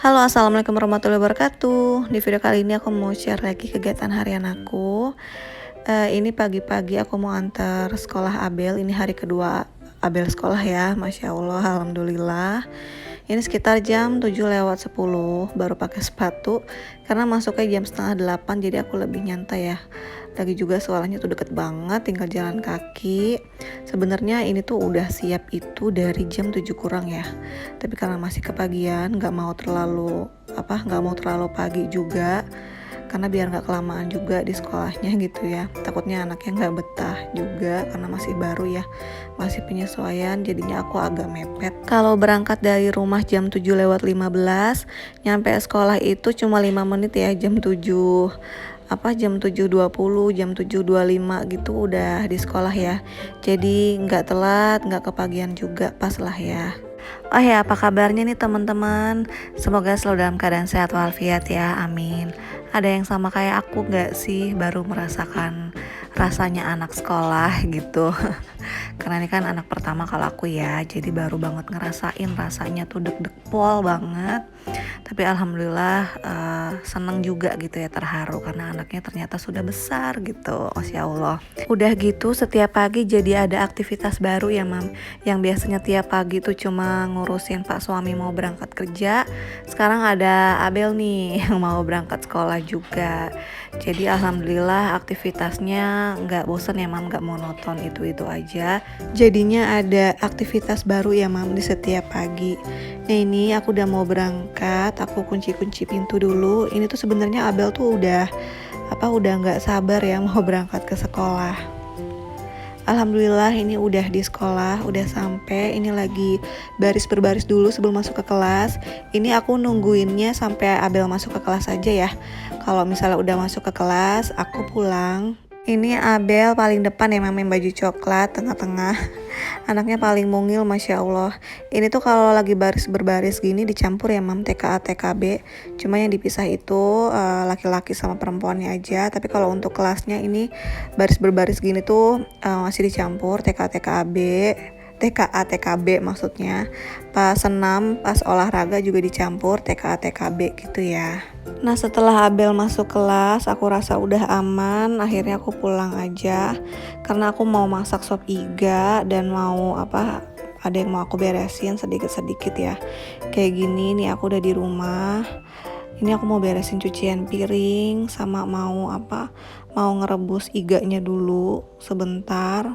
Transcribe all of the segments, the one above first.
Halo, assalamualaikum warahmatullahi wabarakatuh. Di video kali ini aku mau share lagi kegiatan harian aku. Ini pagi-pagi aku mau antar sekolah Abel. Ini hari kedua Abel sekolah ya, masya Allah, alhamdulillah. Ini sekitar jam 7:10 baru pakai sepatu karena masuknya jam setengah 8, jadi aku lebih nyantai ya. Lagi juga sekolahnya tuh deket banget, tinggal jalan kaki. Sebenarnya ini tuh udah siap itu dari jam 7 kurang ya. Tapi karena masih kepagian, nggak mau terlalu pagi juga. Karena biar nggak kelamaan juga di sekolahnya gitu ya, takutnya anaknya nggak betah juga karena masih baru ya, masih penyesuaian, jadinya aku agak mepet. Kalau berangkat dari rumah jam 7:15, nyampe sekolah itu cuma 5 menit ya, jam 7:20, jam 7:25 gitu udah di sekolah ya, jadi nggak telat, nggak kepagian juga, pas lah ya. Oh ya, apa kabarnya nih teman-teman? Semoga selalu dalam keadaan sehat walafiat ya, amin. Ada yang sama kayak aku gak sih, baru merasakan rasanya anak sekolah gitu. Karena ini kan anak pertama kalau aku ya, jadi baru banget ngerasain rasanya tuh deg-deg banget. Tapi alhamdulillah seneng juga gitu ya, terharu karena anaknya ternyata sudah besar gitu, Masya Allah. Udah gitu setiap pagi jadi ada aktivitas baru ya Mam. Yang biasanya tiap pagi tuh cuma ngurusin Pak suami mau berangkat kerja, sekarang ada Abel nih yang mau berangkat sekolah juga. Jadi alhamdulillah aktivitasnya nggak bosan ya Mam, nggak monoton itu aja. Jadinya ada aktivitas baru ya Mam di setiap pagi. Nah ini aku udah mau berangkat, aku kunci pintu dulu. Ini tuh sebenarnya Abel tuh udah nggak sabar ya mau berangkat ke sekolah. Alhamdulillah ini udah di sekolah, udah sampai. Ini lagi berbaris dulu sebelum masuk ke kelas. Ini aku nungguinnya sampai Abel masuk ke kelas aja ya. Kalau misalnya udah masuk ke kelas, aku pulang. Ini Abel paling depan ya, main baju coklat tengah-tengah. Anaknya paling mungil, Masya Allah. Ini tuh kalau lagi berbaris gini dicampur ya Mam, TKA TKB. Cuma yang dipisah itu laki-laki sama perempuannya aja. Tapi kalau untuk kelasnya ini berbaris gini tuh masih dicampur TKA TKB maksudnya. Pas senam, pas olahraga juga dicampur TKA TKB gitu ya. Nah setelah Abel masuk kelas, aku rasa udah aman. Akhirnya aku pulang aja karena aku mau masak sop iga dan mau ada yang mau aku beresin sedikit-sedikit ya. Kayak gini nih, aku udah di rumah. Ini aku mau beresin cucian piring sama mau ngerebus iganya dulu sebentar.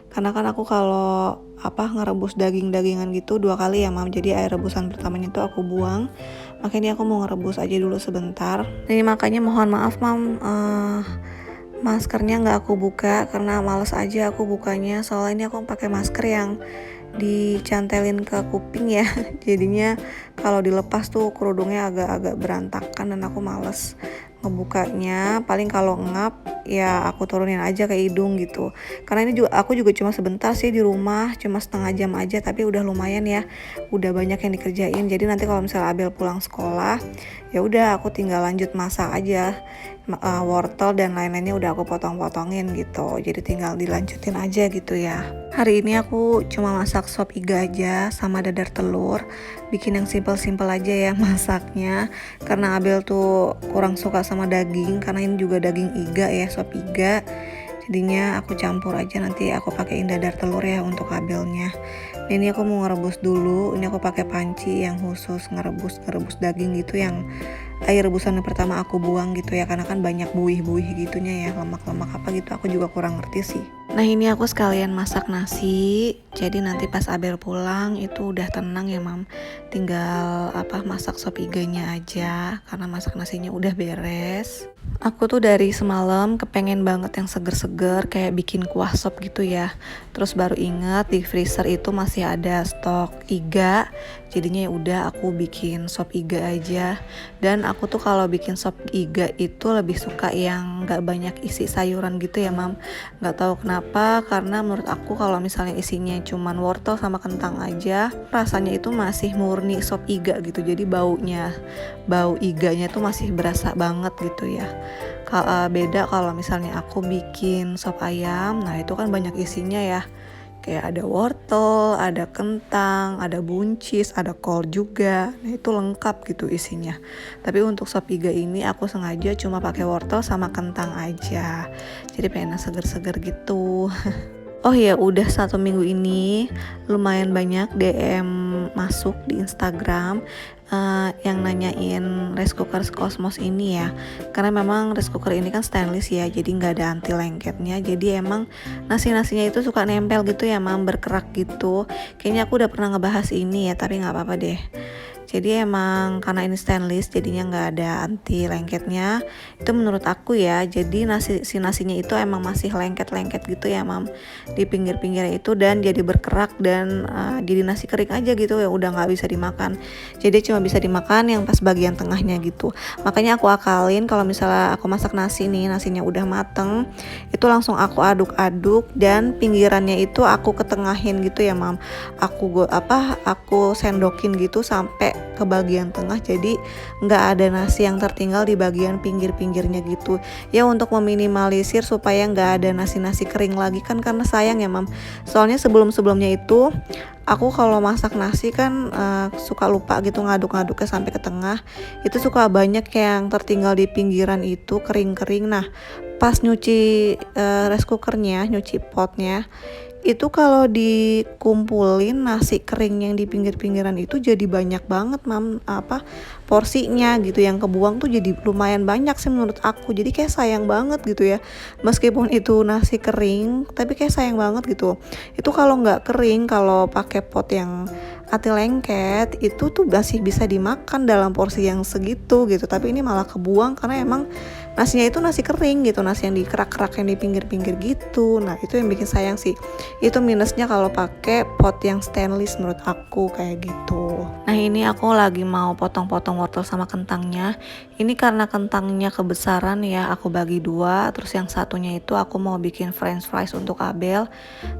Karena kan aku kalau ngerebus daging-dagingan gitu 2 kali ya Mam. Jadi air rebusan pertamanya tuh aku buang. Makanya aku mau ngerebus aja dulu sebentar. Ini makanya mohon maaf Mam, maskernya nggak aku buka karena males aja aku bukanya. Soalnya ini aku pakai masker yang dicantelin ke kuping ya. Jadinya kalau dilepas tuh kerudungnya agak berantakan dan aku males ngebukanya. Paling kalau ngap ya aku turunin aja ke hidung gitu. Karena ini aku juga cuma sebentar sih di rumah, cuma setengah jam aja, tapi udah lumayan ya. Udah banyak yang dikerjain. Jadi nanti kalau misalnya Abel pulang sekolah, ya udah aku tinggal lanjut masak aja. Wortel dan lain-lainnya udah aku potong-potongin gitu. Jadi tinggal dilanjutin aja gitu ya. Hari ini aku cuma masak sop iga aja sama dadar telur. Bikin yang simple-simple aja ya masaknya. Karena Abel tuh kurang suka sama daging, karena ini juga daging iga ya, sop iga. Jadinya aku campur aja, nanti aku pakein dadar telur ya untuk Abelnya. Ini aku mau ngerebus dulu. Ini aku pakai panci yang khusus ngerebus daging gitu, yang air rebusan yang pertama aku buang gitu ya, karena kan banyak buih-buih gitunya ya, lemak-lemak apa gitu, aku juga kurang ngerti sih. Nah ini aku sekalian masak nasi, jadi nanti pas Abel pulang itu udah tenang ya Mam, tinggal masak sop iganya aja karena masak nasinya udah beres. Aku tuh dari semalam kepengen banget yang seger-seger kayak bikin kuah sop gitu ya. Terus baru inget di freezer itu masih ada stok iga. Jadinya ya udah aku bikin sop iga aja. Dan aku tuh kalau bikin sop iga itu lebih suka yang gak banyak isi sayuran gitu ya Mam. Gak tahu kenapa, karena menurut aku kalau misalnya isinya cuman wortel sama kentang aja, rasanya itu masih murni sop iga gitu. Jadi bau iganya tuh masih berasa banget gitu ya. Beda kalau misalnya aku bikin sop ayam, nah itu kan banyak isinya ya. Kayak ada wortel, ada kentang, ada buncis, ada kol juga. Nah itu lengkap gitu isinya. Tapi untuk sop iga ini aku sengaja cuma pakai wortel sama kentang aja. Jadi pengen seger-seger gitu. Oh ya, udah 1 minggu ini lumayan banyak DM masuk di Instagram yang nanyain rice cooker Cosmos ini ya. Karena memang rice cooker ini kan stainless ya, jadi nggak ada anti lengketnya. Jadi emang nasi-nasinya itu suka nempel gitu ya, mam, berkerak gitu. Kayaknya aku udah pernah ngebahas ini ya, tapi nggak apa-apa deh. Jadi emang karena ini stainless jadinya nggak ada anti lengketnya. Itu menurut aku ya. Jadi nasinya itu emang masih lengket-lengket gitu ya, mam, di pinggir-pinggirnya itu, dan jadi berkerak dan jadi nasi kering aja gitu ya, udah nggak bisa dimakan. Jadi cuma bisa dimakan yang pas bagian tengahnya gitu. Makanya aku akalin kalau misalnya aku masak nasi nih, nasinya udah mateng, itu langsung aku aduk-aduk dan pinggirannya itu aku ketengahin gitu ya, mam. Aku sendokin gitu sampai ke bagian tengah, jadi nggak ada nasi yang tertinggal di bagian pinggir-pinggirnya gitu ya, untuk meminimalisir supaya nggak ada nasi-nasi kering lagi kan, karena sayang ya, mam. Soalnya sebelumnya itu aku kalau masak nasi kan suka lupa gitu ngaduk-ngaduknya sampai ke tengah, itu suka banyak yang tertinggal di pinggiran itu kering-kering. Nah pas nyuci rice cookernya, nyuci potnya, itu kalau dikumpulin nasi kering yang di pinggir-pinggiran itu jadi banyak banget, mam, porsinya gitu, yang kebuang tuh jadi lumayan banyak sih menurut aku. Jadi kayak sayang banget gitu ya, meskipun itu nasi kering tapi kayak sayang banget gitu. Itu kalau nggak kering, kalau pakai pot yang anti lengket itu tuh masih bisa dimakan dalam porsi yang segitu gitu, tapi ini malah kebuang karena emang nasinya itu nasi kering gitu, nasi yang dikerak-kerak yang di pinggir-pinggir gitu. Nah itu yang bikin sayang sih, itu minusnya kalau pakai pot yang stainless menurut aku kayak gitu. Nah ini aku lagi mau potong-potong wortel sama kentangnya. Ini karena kentangnya kebesaran ya, aku bagi 2, terus yang satunya itu aku mau bikin french fries untuk Abel,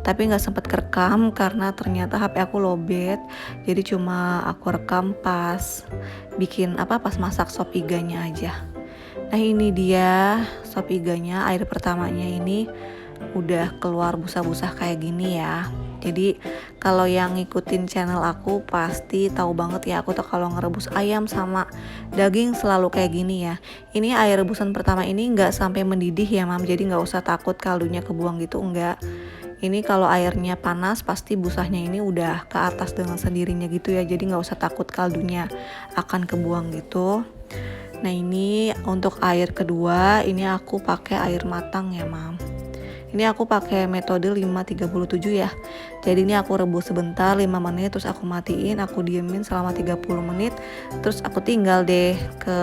tapi nggak sempet kerekam karena ternyata HP aku lowbat. Jadi cuma aku rekam pas pas masak sop iganya aja. Nah ini dia sop iganya, air pertamanya ini udah keluar busa-busa kayak gini ya. Jadi kalau yang ngikutin channel aku pasti tahu banget ya, aku tuh kalau ngerebus ayam sama daging selalu kayak gini ya. Ini air rebusan pertama ini nggak sampai mendidih ya, mam, jadi nggak usah takut kaldunya kebuang gitu, enggak. Ini kalau airnya panas pasti busanya ini udah ke atas dengan sendirinya gitu ya, jadi nggak usah takut kaldunya akan kebuang gitu. Nah ini untuk air kedua, ini aku pakai air matang ya, mam. Ini aku pakai metode 537 ya. Jadi ini aku rebus sebentar 5 menit, terus aku matiin, aku diemin selama 30 menit. Terus aku tinggal deh ke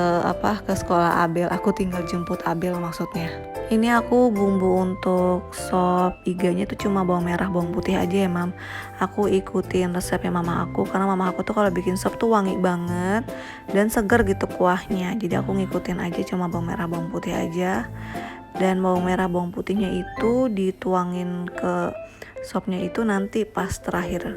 sekolah Abel. Aku tinggal jemput Abel maksudnya. Ini aku bumbu untuk sop iganya itu cuma bawang merah, bawang putih aja ya, mam. Aku ikutin resepnya mama aku, karena mama aku tuh kalau bikin sop tuh wangi banget dan seger gitu kuahnya. Jadi aku ngikutin aja, cuma bawang merah, bawang putih aja. Dan bawang merah bawang putihnya itu dituangin ke sopnya itu nanti pas terakhir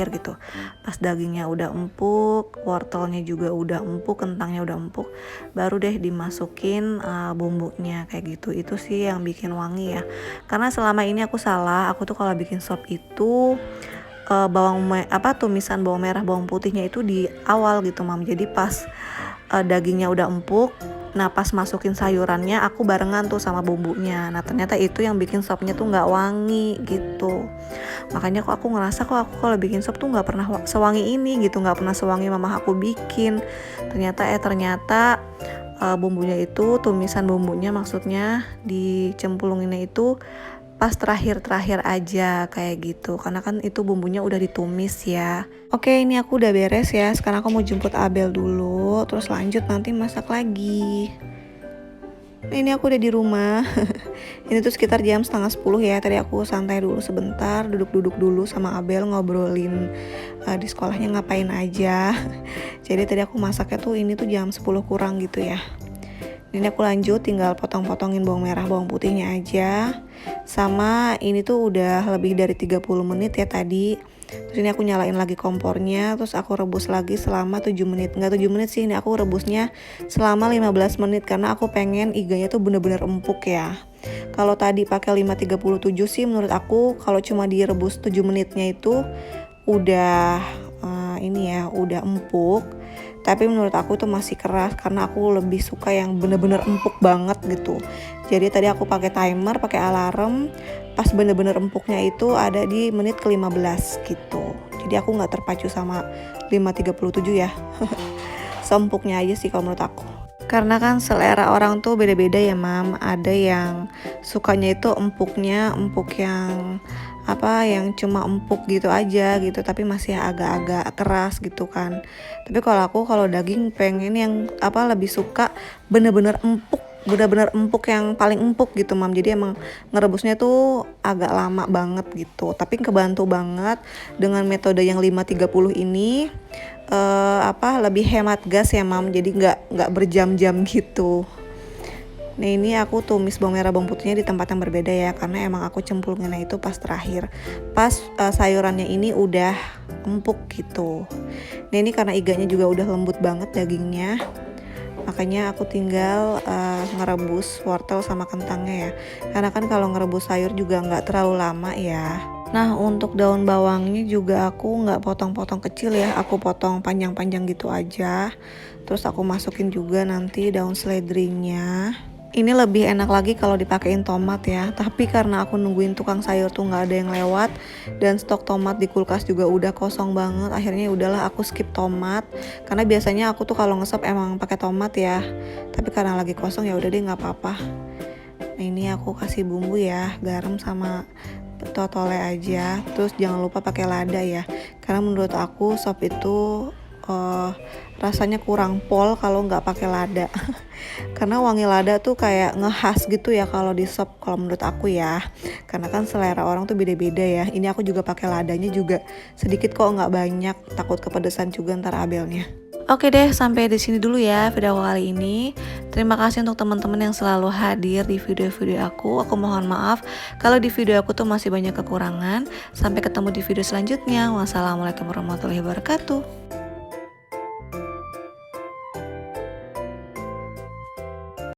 gitu, pas dagingnya udah empuk, wortelnya juga udah empuk, kentangnya udah empuk, baru deh dimasukin bumbunya kayak gitu. Itu sih yang bikin wangi ya, karena selama ini aku salah, aku tuh kalau bikin sop itu tumisan bawang merah bawang putihnya itu di awal gitu, mam. Jadi pas dagingnya udah empuk, nah pas masukin sayurannya aku barengan tuh sama bumbunya. Nah ternyata itu yang bikin sopnya tuh nggak wangi gitu. Makanya aku ngerasa aku kalau bikin sop tuh nggak pernah sewangi ini gitu, nggak pernah sewangi mama aku bikin. Ternyata bumbunya itu, tumisan bumbunya maksudnya, dicemplunginnya itu pas terakhir aja kayak gitu, karena kan itu bumbunya udah ditumis ya. Oke, ini aku udah beres ya. Sekarang aku mau jemput Abel dulu, terus lanjut nanti masak lagi. Nah, ini aku udah di rumah. Ini tuh sekitar jam 9:30 ya. Tadi aku santai dulu sebentar, duduk-duduk dulu sama Abel, ngobrolin di sekolahnya ngapain aja. Jadi tadi aku masaknya tuh ini tuh jam 10 kurang gitu ya. Ini aku lanjut tinggal potong-potongin bawang merah bawang putihnya aja. Sama ini tuh udah lebih dari 30 menit ya tadi. Terus ini aku nyalain lagi kompornya, terus aku rebus lagi selama 7 menit. Enggak 7 menit sih, ini aku rebusnya selama 15 menit karena aku pengen iganya tuh bener-bener empuk ya. Kalau tadi pakai 537 sih menurut aku kalau cuma direbus 7 menitnya itu udah ini ya, udah empuk. Tapi menurut aku tuh masih keras karena aku lebih suka yang bener-bener empuk banget gitu. Jadi tadi aku pakai timer, pakai alarm, pas bener-bener empuknya itu ada di menit ke-15 gitu. Jadi aku nggak terpacu sama 537 ya. Sempuknya aja sih kalau menurut aku. Karena kan selera orang tuh beda-beda ya mam. Ada yang sukanya itu empuknya, empuk yang yang cuma empuk gitu aja gitu, tapi masih agak-agak keras gitu kan. Tapi kalau daging pengen yang lebih suka bener-bener empuk, bener-bener empuk yang paling empuk gitu mam. Jadi emang ngerebusnya tuh agak lama banget gitu. Tapi kebantu banget dengan metode yang 530 ini. Lebih hemat gas ya mam, jadi nggak berjam-jam gitu. Nah ini aku tumis bawang merah bawang putihnya di tempat yang berbeda ya, karena emang aku cemplunginnya itu pas terakhir, pas sayurannya ini udah empuk gitu. Nah ini karena iganya juga udah lembut banget dagingnya, makanya aku tinggal ngerebus wortel sama kentangnya ya, karena kan kalau ngerebus sayur juga nggak terlalu lama ya. Nah untuk daun bawangnya juga aku nggak potong-potong kecil ya, aku potong panjang-panjang gitu aja. Terus aku masukin juga nanti daun seledrinya. Ini lebih enak lagi kalau dipakein tomat ya, tapi karena aku nungguin tukang sayur tuh nggak ada yang lewat dan stok tomat di kulkas juga udah kosong banget, akhirnya udahlah aku skip tomat. Karena biasanya aku tuh kalau ngesop emang pakai tomat ya, tapi karena lagi kosong ya udah deh nggak apa-apa. Nah ini aku kasih bumbu ya, garam sama totole aja. Terus jangan lupa pakai lada ya, karena menurut aku sop itu rasanya kurang pol kalau nggak pakai lada. Karena wangi lada tuh kayak ngehas gitu ya kalau di sop, kalau menurut aku ya. Karena kan selera orang tuh beda-beda ya. Ini aku juga pakai ladanya juga sedikit kok, nggak banyak, takut kepedesan juga ntar Abelnya. Oke deh, sampai di sini dulu ya video kali ini. Terima kasih untuk teman-teman yang selalu hadir di video-video aku. Aku mohon maaf kalau di video aku tuh masih banyak kekurangan. Sampai ketemu di video selanjutnya. Wassalamualaikum warahmatullahi wabarakatuh.